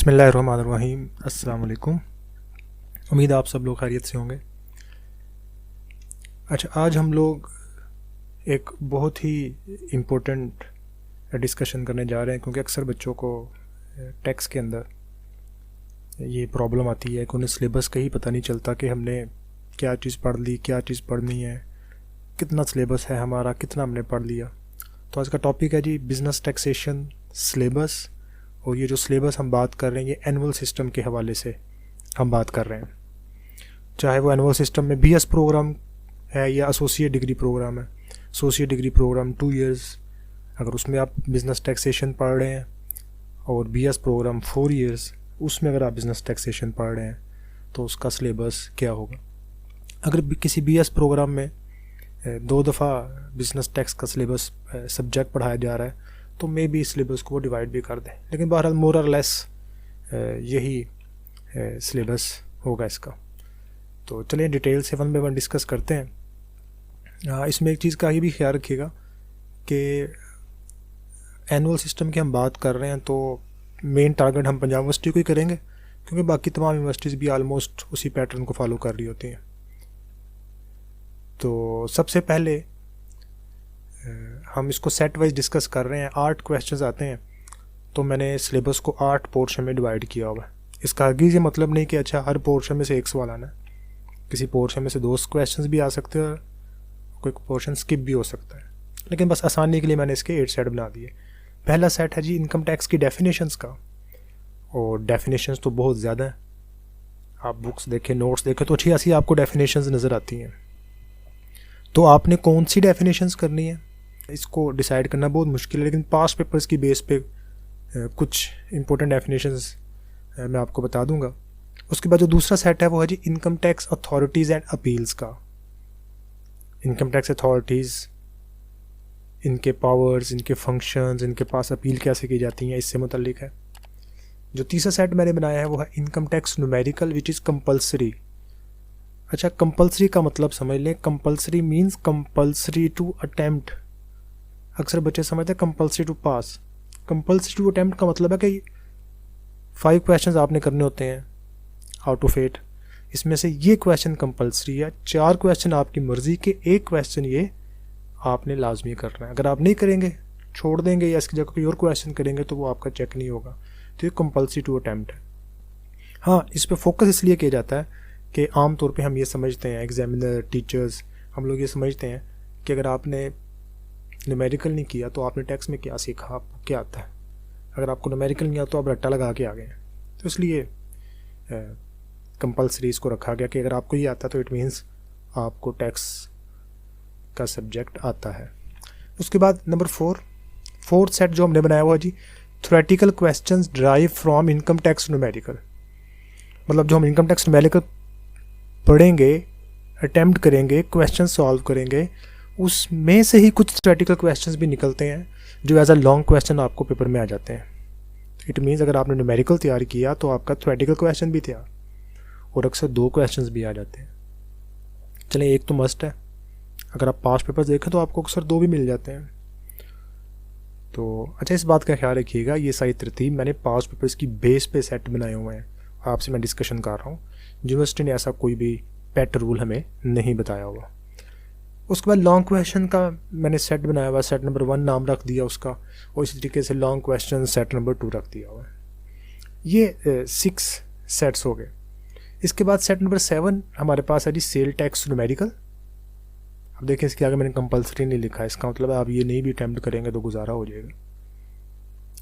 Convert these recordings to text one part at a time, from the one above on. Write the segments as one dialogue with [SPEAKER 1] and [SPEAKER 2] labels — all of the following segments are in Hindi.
[SPEAKER 1] बिस्मिल्लाहिर्रहमानिर्रहीम। अस्सलाम वालेकुम। उम्मीद है आप सब लोग खैरियत से होंगे। अच्छा, आज हम लोग एक बहुत ही इम्पोर्टेंट डिस्कशन करने जा रहे हैं, क्योंकि अक्सर बच्चों को टेक्स के अंदर ये प्रॉब्लम आती है कि उन्हें सिलेबस का ही पता नहीं चलता कि हमने क्या चीज़ पढ़ ली, क्या चीज़ पढ़नी है, कितना सिलेबस है हमारा, कितना हमने पढ़ लिया। तो आज का टॉपिक है जी बिज़नेस टैक्सेशन सिलेबस। और ये जो सिलेबस हम बात कर रहे हैं ये एनुअल सिस्टम के हवाले से हम बात कर रहे हैं, चाहे वो एनुअल सिस्टम में बीएस प्रोग्राम है या एसोसिएट डिग्री प्रोग्राम है। एसोसिएट डिग्री प्रोग्राम 2 इयर्स, अगर उसमें आप बिज़नेस टैक्सेशन पढ़ रहे हैं, और बीएस प्रोग्राम 4 इयर्स, उसमें अगर आप बिज़नेस टैक्सेशन पढ़ रहे हैं तो उसका सिलेबस क्या होगा। अगर किसी बीएस प्रोग्राम में 2 दफ़ा बिज़नेस टैक्स का सिलेबस सब्जेक्ट पढ़ाया जा रहा है तो मे बी सिलेबस को वो डिवाइड भी कर दें, लेकिन बहरहाल मोर और लेस यही सिलेबस होगा इसका। तो चलिए डिटेल से 1 बाय 1 डिस्कस करते हैं। इसमें एक चीज़ का ये भी ख्याल रखिएगा कि एनुअल सिस्टम की हम बात कर रहे हैं तो मेन टारगेट हम पंजाब यूनिवर्सिटी को ही करेंगे, क्योंकि बाकी तमाम यूनिवर्सिटीज़ भी आलमोस्ट उसी पैटर्न को फॉलो कर रही होती हैं। तो सबसे पहले हम इसको सेट वाइज डिस्कस कर रहे हैं। 8 क्वेश्चंस आते हैं, तो मैंने सिलेबस को 8 पोर्शन में डिवाइड किया हुआ है। इसका हरगिज़ ये मतलब नहीं कि अच्छा हर पोर्शन में से एक सवाल आना है। किसी पोर्शन में से 2 क्वेश्चंस भी आ सकते हैं, कोई पोर्शन स्किप भी हो सकता है, लेकिन बस आसानी के लिए मैंने इसके 8 सेट बना दिए। पहला सेट है जी इनकम टैक्स की डेफिनेशंस का, और डेफिनेशंस तो बहुत ज़्यादा है। आप बुक्स देखें, नोट्स देखें तो अच्छी खासी आपको डेफिनेशंस नज़र आती हैं। तो आपने कौन सी डेफिनेशंस करनी है इसको डिसाइड करना बहुत मुश्किल है, लेकिन पास्ट पेपर्स की बेस पे कुछ इंपॉर्टेंट डेफिनेशंस मैं आपको बता दूंगा। उसके बाद जो दूसरा सेट है वो है जी income tax authorities and appeals का। इनकम टैक्स अथॉरिटीज़, इनके पावर्स, इनके फंक्शंस, इनके पास अपील कैसे की जाती हैं, इससे मुतल्लिक है। जो तीसरा सेट मैंने बनाया है वो है income tax numerical which is compulsory. अच्छा, कंपल्सरी का मतलब समझ लें। Compulsory means compulsory to attempt. अक्सर बच्चे समझते हैं compulsory to pass. Compulsory to attempt का मतलब है कि 5 क्वेश्चंस आपने करने होते हैं आउट ऑफ 8, इसमें से ये क्वेश्चन कंपल्सरी है। 4 क्वेश्चन आपकी मर्ज़ी के, 1 क्वेश्चन ये आपने लाजमी करना है। अगर आप नहीं करेंगे, छोड़ देंगे या इसकी जगह कोई और क्वेश्चन करेंगे तो वो आपका चेक नहीं होगा। तो ये कंपल्सरी टू अटेम्प्ट है। हाँ, इस पर फोकस इसलिए किया जाता है कि आम तौर पे हम ये समझते हैं, एग्जामिनर, टीचर्स, हम लोग ये समझते हैं कि अगर आपने न्यूमेरिकल नहीं किया तो आपने टैक्स में क्या सीखा, आपको क्या आता है। अगर आपको न्यूमेरिकल नहीं आता तो आप रट्टा लगा के आ गए हैं। तो इसलिए कंपल्सरी इसको रखा गया कि अगर आपको ये आता तो इट मीन्स आपको टैक्स का सब्जेक्ट आता है। उसके बाद नंबर 4th सेट जो हमने बनाया हुआ जी theoretical questions drive from income tax numerical. मतलब जो हम इनकम टैक्स न्यूमेरिकल पढ़ेंगे, अटेम्प्ट करेंगे, क्वेश्चन सॉल्व करेंगे, उसमें से ही कुछ थ्योरेटिकल क्वेश्चंस भी निकलते हैं जो एज अ लॉन्ग क्वेश्चन आपको पेपर में आ जाते हैं। इट मीन्स अगर आपने न्यूमेरिकल तैयार किया तो आपका थ्योरेटिकल क्वेश्चन भी तैयार, और अक्सर 2 क्वेश्चंस भी आ जाते हैं। चलें, एक तो मस्ट है, अगर आप पास्ट पेपर देखें तो आपको अक्सर 2 भी मिल जाते हैं। तो अच्छा, इस बात का ख्याल रखिएगा, ये सारी तरतीब मैंने पास्ट पेपर्स की बेस पे सेट बनाए हुए हैं, आपसे मैं डिस्कशन कर रहा हूँ। यूनिवर्सिटी ने ऐसा कोई भी पेट रूल हमें नहीं बताया हुआ। उसके बाद लॉन्ग क्वेश्चन का मैंने सेट बनाया हुआ, सेट नंबर 1 नाम रख दिया उसका, और इसी तरीके से लॉन्ग क्वेश्चन सेट नंबर 2 रख दिया हुआ है। ये 6 सेट्स हो गए। इसके बाद सेट नंबर 7 हमारे पास है जी सेल टैक्स न्यूमेरिकल। अब देखें, इसके आगे मैंने कंपल्सरी नहीं लिखा है, इसका मतलब है आप ये नहीं भी अटैम्प्ट करेंगे तो गुजारा हो जाएगा,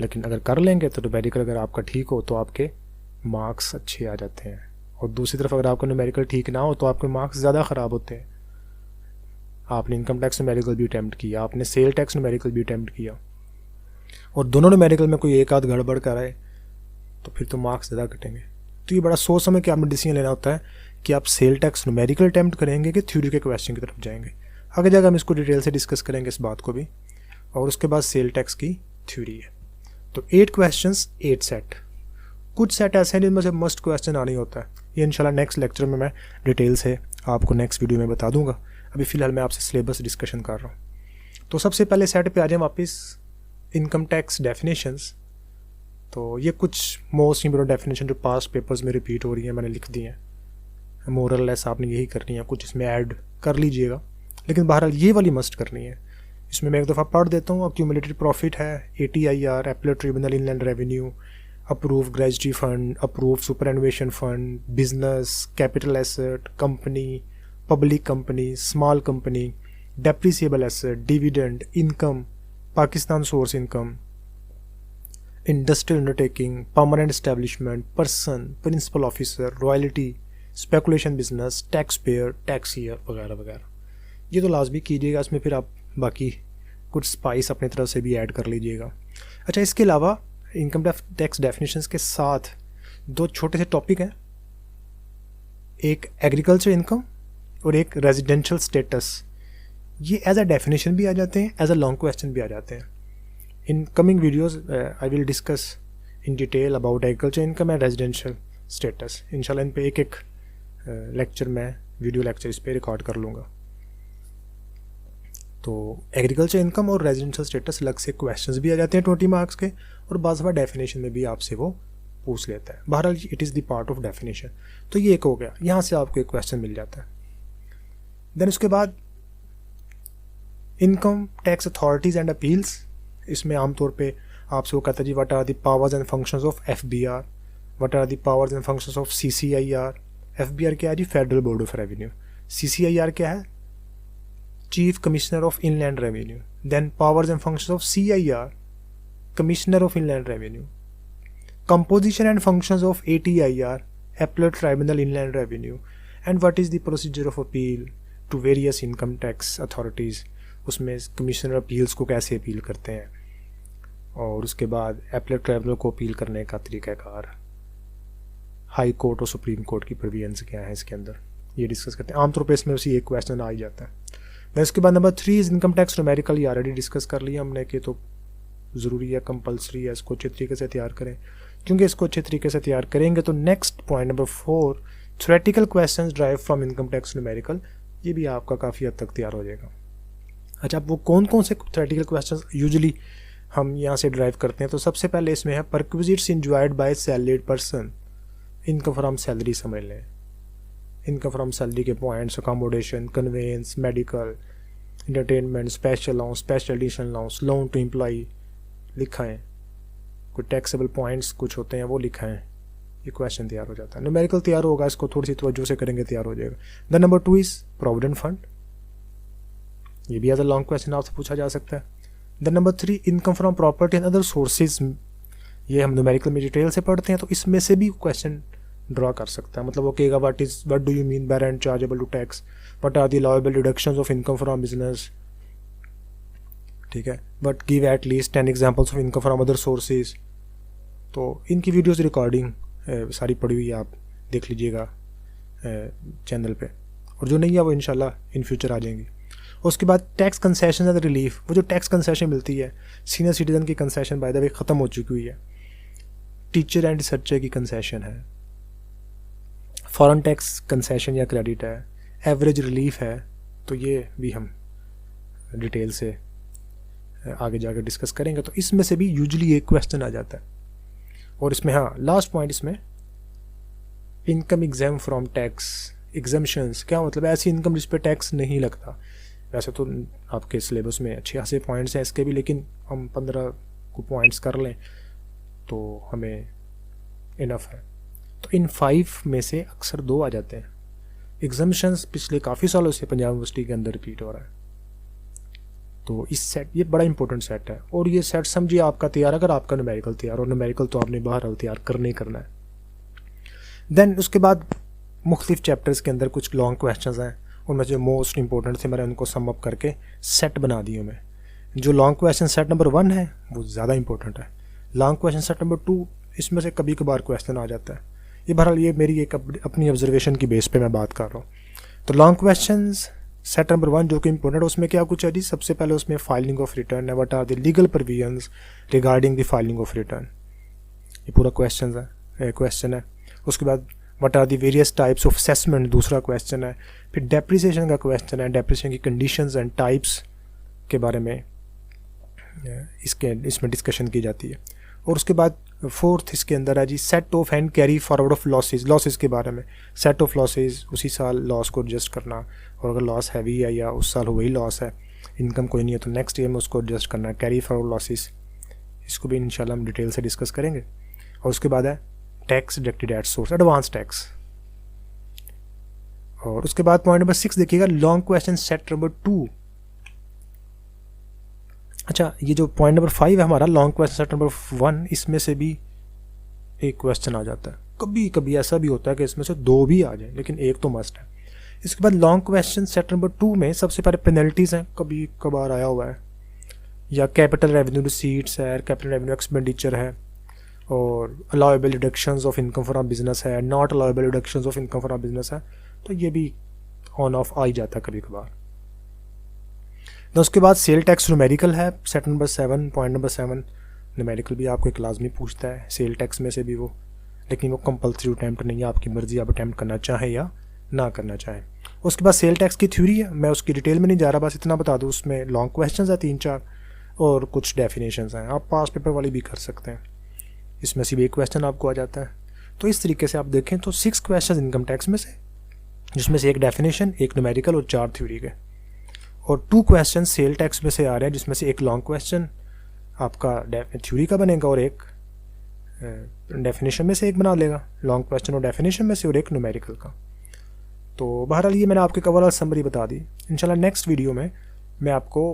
[SPEAKER 1] लेकिन अगर कर लेंगे तो न्यूमेरिकल अगर आपका ठीक हो तो आपके मार्क्स अच्छे आ जाते हैं, और दूसरी तरफ अगर आपका न्यूमेरिकल ठीक ना हो तो आपके मार्क्स ज़्यादा ख़राब होते हैं। आपने इनकम टैक्स न्यूमेरिकल भी अटैम्प्ट किया, आपने सेल टैक्स न्यूमेरिकल भी अटैम्प्ट किया, और दोनों न्यूमेरिकल में कोई एक आध गड़बड़ कराए तो फिर तो मार्क्स ज़्यादा कटेंगे। तो ये बड़ा सोच समझ के आपने डिसीजन लेना होता है कि आप सेल टैक्स न्यूमेरिकल अटैम्प्ट करेंगे कि थ्योरी के क्वेश्चन की तरफ जाएंगे। आगे जाकर हम इसको डिटेल से डिस्कस करेंगे इस बात को भी, और उसके बाद सेल टैक्स की थ्योरी है। तो 8 क्वेश्चंस 8 सेट। कुछ सेट ऐसे हैं जिनमें से मस्ट क्वेश्चन आना ही होता है। ये इंशाल्लाह नेक्स्ट लेक्चर में मैं डिटेल से आपको नेक्स्ट वीडियो में बता दूंगा। अभी फ़िलहाल मैं आपसे सिलेबस डिस्कशन कर रहा हूँ। तो सबसे पहले सेट पे आ जाए वापस, इनकम टैक्स डेफिनेशंस। तो ये कुछ मोस्ट इम्पोर्टेंट डेफिनेशन जो पास्ट पेपर्स में रिपीट हो रही है मैंने लिख दी हैं, मोरल लेस आपने यही करनी है, कुछ इसमें ऐड कर लीजिएगा, लेकिन बहरहाल ये वाली मस्ट करनी है। इसमें मैं एक दफ़ा पढ़ देता हूँ। अक्यूमुलेटेड प्रॉफिट है, ATIR, appellate tribunal, inland revenue, approve gratuity fund, approve superannuation fund, business, capital asset, company, public company, small company, depreciable asset, dividend, income, Pakistan source income, industrial undertaking, permanent establishment, person, principal officer, royalty, speculation business, tax payer, tax year वगैरह वगैरह। ये तो लाजमी कीजिएगा, इसमें फिर आप बाकी कुछ स्पाइस अपनी तरफ से भी ऐड कर लीजिएगा। अच्छा, इसके अलावा इनकम टैक्स डेफिनेशंस के साथ दो छोटे से टॉपिक हैं, एक एग्रीकल्चर इनकम और एक रेजिडेंशियल स्टेटस। ये एज अ डेफिनेशन भी आ जाते हैं, एज अ लॉन्ग क्वेश्चन भी आ जाते हैं। In coming videos I will discuss in detail about agriculture income and residential status. इंशाल्लाह इन पे एक लेक्चर में वीडियो लेक्चर इस पे रिकॉर्ड कर लूँगा। तो एग्रीकल्चर इनकम और रेजिडेंशियल स्टेटस अलग से क्वेश्चंस भी आ जाते हैं 20 मार्क्स के, और बाज़ बार डेफिनेशन में भी आपसे वो पूछ लेता है। बहरहाल it is the part of definition. तो ये एक हो गया, यहाँ से आपको एक क्वेश्चन मिल जाता है। देन उसके बाद income tax authorities and appeals. इसमें आमतौर पे आपसे वो कहता है जी what are the powers and functions of FBR, what are the powers and functions of CCIR। FBR क्या है जी? Federal board of revenue. CCIR क्या है? Chief commissioner of inland revenue. Then powers and functions of CIR, commissioner of inland revenue. Composition and functions of ATIR, appellate tribunal inland revenue. And what is the procedure of appeal to various income tax authorities. उसमें कमिश्नर अपील्स को कैसे अपील करते हैं, और उसके बाद एपलेट ट्राइब्यूनल को अपील करने का तरीक़ाकार, हाई कोर्ट और सुप्रीम कोर्ट की प्रोविजंस क्या है इसके अंदर, ये डिस्कस करते हैं। आमतौर पे इसमें उसी एक क्वेश्चन आ ही जाता है। देन इसके बाद number 3 is income tax numerical. ये ऑलरेडी डिस्कस कर लिया हमने कि तो ज़रूरी है, कंपलसरी है, इसको अच्छे तरीके से तैयार करें, क्योंकि इसको अच्छे तरीके से तैयार करेंगे तो next point number 4 theoretical questions drive from income tax numerical, ये भी आपका काफ़ी हद तक तैयार हो जाएगा। अच्छा, अब वो कौन कौन से थ्योरेटिकल क्वेश्चंस यूजुअली हम यहाँ से ड्राइव करते हैं, तो सबसे पहले इसमें है perquisites enjoyed by salaried person. Income from salary समझ लें, इनकम फ्रॉम सैलरी के points, accommodation, conveyance, medical, entertainment, special allowance, special additional allowance, loan to employee लिखा है, कोई टैक्सेबल पॉइंट्स कुछ होते हैं वो लिखा है, ये क्वेश्चन तैयार हो जाता है। न्यूमेरिकल तैयार होगा, इसको थोड़ी सी तवज्जो से करेंगे तैयार हो जाएगा। The number 2 is provident fund, ये भी एज अ लॉन्ग क्वेश्चन आपसे पूछा जा सकता है। The number 3 income from property and other sources, ये हम न्यूमेरिकल में डिटेल से पढ़ते हैं, तो इसमें से भी क्वेश्चन ड्रॉ कर सकता है। मतलब वो कहेगा what do you mean by rent chargeable to tax, what are the allowable deductions of income from business, ठीक है, but give at least 10 examples of income from other sources. तो इनकी वीडियोस रिकॉर्डिंग सारी पड़ी हुई है, आप देख लीजिएगा चैनल पे, और जो नहीं है वो इंशाल्लाह इन फ्यूचर आ जाएंगी। उसके बाद टैक्स कंसेशन एंड रिलीफ, वो जो टैक्स कंसेशन मिलती है, सीनियर सिटीजन की कंसेशन बाय द वे ख़त्म हो चुकी हुई है, टीचर एंड रिसर्चर की कंसेशन है, फॉरेन टैक्स कंसेशन या क्रेडिट है, एवरेज रिलीफ है, तो ये भी हम डिटेल से आगे जाकर डिस्कस करेंगे। तो इसमें से भी यूजुअली एक क्वेश्चन आ जाता है। और इसमें हाँ लास्ट पॉइंट इसमें income exam from tax. Exemptions क्या मतलब? ऐसी इनकम जिस पे टैक्स नहीं लगता। वैसे तो आपके सिलेबस में अच्छे खासे पॉइंट्स हैं इसके भी, लेकिन हम 15 को पॉइंट्स कर लें तो हमें इनफ है। तो इन 5 में से अक्सर 2 आ जाते हैं। एग्जाम्शंस पिछले काफ़ी सालों से पंजाब यूनिवर्सिटी के अंदर रिपीट हो रहा है, तो इस सेट, ये बड़ा इंपॉर्टेंट सेट है। और ये सेट समझिए आपका तैयार, अगर आपका न्यूमेरिकल तैयार, और न्यूमेरिकल तो आपने बाहर तैयार करने ही करना है। देन उसके बाद मुख्तलिफ चैप्टर्स के अंदर कुछ लॉन्ग क्वेश्चंस हैं, उनमें जो मोस्ट इंपॉर्टेंट थे मैंने उनको सम अप करके सेट बना दिए मैं। जो लॉन्ग क्वेश्चन सेट नंबर 1 है वो ज़्यादा इंपॉर्टेंट है। लॉन्ग क्वेश्चन सेट नंबर 2 इसमें से कभी कभार क्वेश्चन आ जाता है। ये बहरहाल ये मेरी एक अपनी ऑब्जर्वेशन की बेस पे मैं बात कर रहा हूँ। तो लॉन्ग क्वेश्चन सेट नंबर 1 जो कि इंपॉर्टेंट है, उसमें क्या कुछ है जी? सबसे पहले उसमें फाइलिंग ऑफ रिटर्न है, what are the legal provisions regarding the filing of return, ये पूरा क्वेश्चन है। उसके बाद what are the various types of assessment, दूसरा क्वेश्चन है। फिर डेप्रिसिएशन का क्वेश्चन है, डेप्रिसिएशन की कंडीशंस एंड टाइप्स के बारे में इसमें डिस्कशन की जाती है। और उसके बाद फोर्थ इसके अंदर है जी set off and carry forward of losses के बारे में। सेट ऑफ लॉसेस, उसी साल लॉस को एडजस्ट करना, और अगर लॉस हैवी है या उस साल वही लॉस है, इनकम कोई नहीं है, तो नेक्स्ट ईयर में उसको एडजस्ट करना है। कैरी फॉरवर्ड लॉसेस, इसको भी इंशाल्लाह हम डिटेल से डिस्कस करेंगे। और उसके बाद है tax deducted at source, advance tax. और उसके बाद पॉइंट नंबर 6 देखिएगा, लॉन्ग क्वेश्चन सेट नंबर 2। अच्छा, ये जो पॉइंट नंबर 5 है हमारा लॉन्ग क्वेश्चन सेट नंबर 1, इसमें से भी एक क्वेश्चन आ जाता है। कभी कभी ऐसा भी होता है कि इसमें से 2 भी आ जाए, लेकिन एक तो मस्ट है। इसके बाद लॉन्ग क्वेश्चन सेट नंबर 2 में सबसे पहले पेनल्टीज़ हैं, कभी कभार आया हुआ है, या कैपिटल रेवेन्यू रिसीट्स है, कैपिटल रेवेन्यू एक्सपेंडिचर है, और allowable deductions of income for business है, not allowable deductions of income for business है। तो ये भी ऑन ऑफ आ ही जाता है कभी कभार। तो उसके बाद सेल टैक्स न्यूमेरिकल है set number 7, point number 7। Numerical भी आपको एक लाजमी पूछता है सेल टैक्स में से भी वो, लेकिन वो कंपल्सरी अटैम्प्ट नहीं है, आपकी मर्जी आप अटैम्प्ट करना चाहें या ना करना चाहें। उसके बाद सेल टैक्स की थ्योरी है, मैं उसकी डिटेल में नहीं जा रहा, बस इतना बता दूँ उसमें लॉन्ग क्वेश्चन है 3-4 और कुछ डेफिनेशंस हैं, आप पास पेपर वाली भी कर सकते हैं। इसमें सिर्फ एक क्वेश्चन आपको आ जाता है। तो इस तरीके से आप देखें तो 6 क्वेश्चन इनकम टैक्स में से, जिसमें से एक डेफिनेशन, एक न्यूमेरिकल और 4 थ्योरी के, और 2 क्वेश्चन सेल टैक्स में से आ रहे हैं, जिसमें से एक लॉन्ग क्वेश्चन आपका थ्योरी का बनेगा और एक डेफिनेशन में से एक बना लेगा, लॉन्ग क्वेश्चन और डेफिनेशन में से, और एक न्यूमेरिकल का। तो बहरहाल ये मैंने आपको ओवरऑल समरी बता दी। इंशाल्लाह नेक्स्ट वीडियो में मैं आपको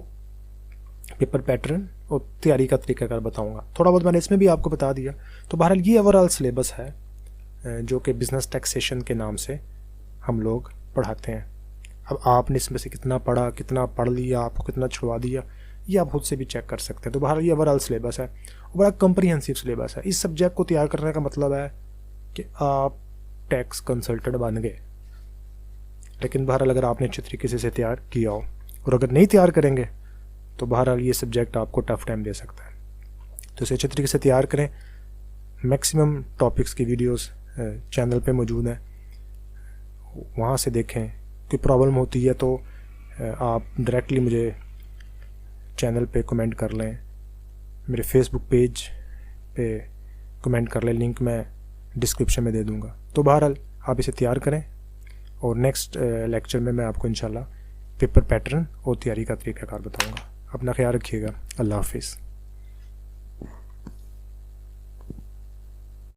[SPEAKER 1] पेपर पैटर्न और तैयारी का तरीकाकार बताऊंगा। थोड़ा बहुत मैंने इसमें भी आपको बता दिया। तो बहरहाल ये ओवरऑल सिलेबस है जो कि बिज़नेस टैक्सेशन के नाम से हम लोग पढ़ाते हैं। अब आपने इसमें से कितना पढ़ा, कितना पढ़ लिया, आपको कितना छुड़वा दिया, ये आप खुद से भी चेक कर सकते हैं। तो बहरहाल ये ओवरऑल सिलेबस है, बड़ा कम्प्रीहेंसिव सिलेबस है। इस सब्जेक्ट को तैयार करने का मतलब है कि आप टैक्स कंसल्टेंट बन गए। लेकिन बहरहाल अगर आपने अच्छे तरीके से इसे तैयार किया हो, और अगर नहीं तैयार करेंगे तो बहरहाल ये सब्जेक्ट आपको टफ टाइम दे सकता है। तो इसे अच्छे तरीके से तैयार करें। मैक्सिमम टॉपिक्स की वीडियोस चैनल पे मौजूद हैं, वहाँ से देखें। कोई प्रॉब्लम होती है तो आप डायरेक्टली मुझे चैनल पे कमेंट कर लें, मेरे फेसबुक पेज पे कमेंट कर लें, लिंक मैं डिस्क्रिप्शन में दे दूँगा। तो बहरहाल आप इसे तैयार करें, और नेक्स्ट लेक्चर में मैं आपको इंशाल्लाह पेपर पैटर्न और तैयारी का तरीकाकार बताऊँगा। अपना ख्याल रखिएगा। अल्लाह हाफिज़।